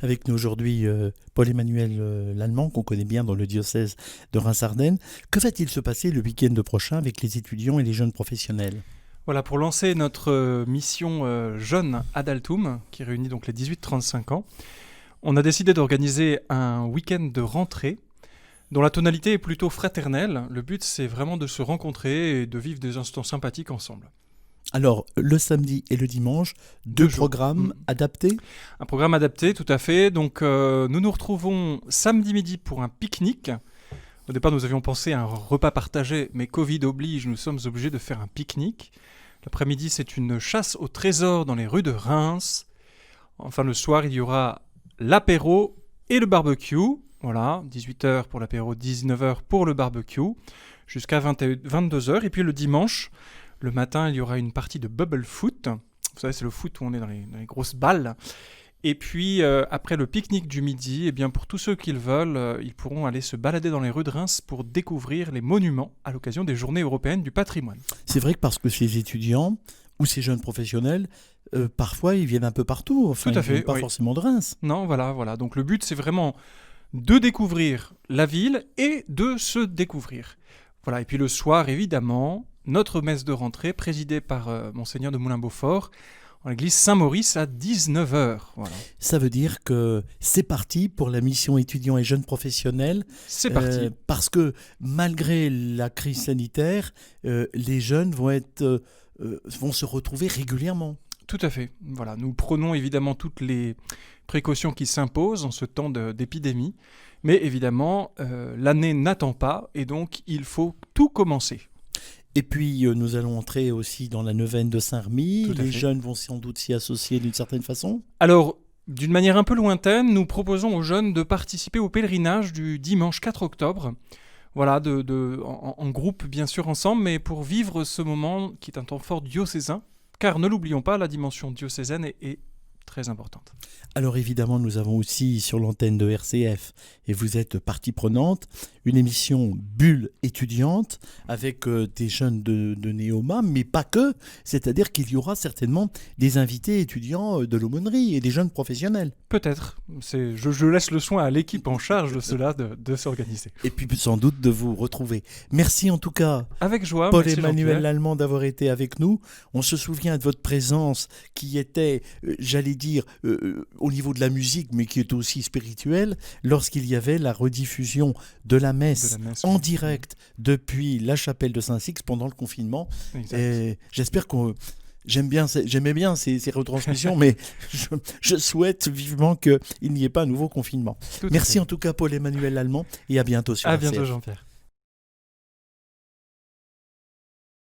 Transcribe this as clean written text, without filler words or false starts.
Avec nous aujourd'hui Paul-Emmanuel Lallemand, qu'on connaît bien dans le diocèse de Reims-Ardennes. Que va-t-il se passer le week-end prochain avec les étudiants et les jeunes professionnels ? Voilà, pour lancer notre mission Jeune ad Altum, qui réunit donc les 18-35 ans, on a décidé d'organiser un week-end de rentrée dont la tonalité est plutôt fraternelle. Le but, c'est vraiment de se rencontrer et de vivre des instants sympathiques ensemble. Alors, le samedi et le dimanche, deux programmes adaptés ? Un programme adapté, tout à fait. Donc, nous nous retrouvons samedi midi pour un pique-nique. Au départ, nous avions pensé à un repas partagé, mais Covid oblige, nous sommes obligés de faire un pique-nique. L'après-midi, c'est une chasse au trésor dans les rues de Reims. Enfin, le soir, il y aura l'apéro et le barbecue. Voilà, 18h pour l'apéro, 19h pour le barbecue, jusqu'à 22h. Et puis le dimanche, le matin, il y aura une partie de bubble foot. Vous savez, c'est le foot où on est dans les grosses balles. Et puis, après le pique-nique du midi, eh bien, pour tous ceux qui le veulent, ils pourront aller se balader dans les rues de Reims pour découvrir les monuments à l'occasion des Journées européennes du patrimoine. C'est vrai que parce que ces étudiants ou ces jeunes professionnels, parfois, ils viennent un peu partout. Enfin, tout à ils fait, viennent pas forcément de Reims. Non, voilà. Donc le but, c'est vraiment de découvrir la ville et de se découvrir. Voilà. Et puis le soir, évidemment, notre messe de rentrée, présidée par Monseigneur de Moulin-Beaufort, en l'église Saint-Maurice à 19h. Voilà. Ça veut dire que c'est parti pour la mission étudiants et jeunes professionnels. C'est parti. Parce que malgré la crise sanitaire, les jeunes vont se retrouver régulièrement. Tout à fait. Voilà. Nous prenons évidemment toutes les précautions qui s'imposent en ce temps d'épidémie. Mais évidemment, l'année n'attend pas et donc il faut tout commencer. Et puis, nous allons entrer aussi dans la neuvaine de Saint-Remy. Les jeunes vont sans doute s'y associer d'une certaine façon. Alors, d'une manière un peu lointaine, nous proposons aux jeunes de participer au pèlerinage du dimanche 4 octobre. Voilà, en groupe, bien sûr, ensemble, mais pour vivre ce moment qui est un temps fort diocésain. Car, ne l'oublions pas, la dimension diocésaine est très importante. Alors évidemment, nous avons aussi sur l'antenne de RCF, et vous êtes partie prenante, une émission Bulle étudiante avec des jeunes de Néoma, mais pas que. C'est-à-dire qu'il y aura certainement des invités étudiants de l'aumônerie et des jeunes professionnels. Peut-être. Je laisse le soin à l'équipe en charge de cela de s'organiser. Et puis sans doute de vous retrouver. Merci en tout cas, avec joie, Paul-Emmanuel Lallemand, d'avoir été avec nous. On se souvient de votre présence qui était, j'allais dire, au niveau de la musique, mais qui est aussi spirituelle, lorsqu'il y avait la rediffusion de la messe en direct depuis la chapelle de Saint-Six pendant le confinement. Et j'espère que j'aimais bien ces retransmissions, mais je souhaite vivement qu'il n'y ait pas un nouveau confinement. Merci en tout cas Paul-Emmanuel Lallemand et à bientôt sur RCF. À bientôt Jean-Pierre.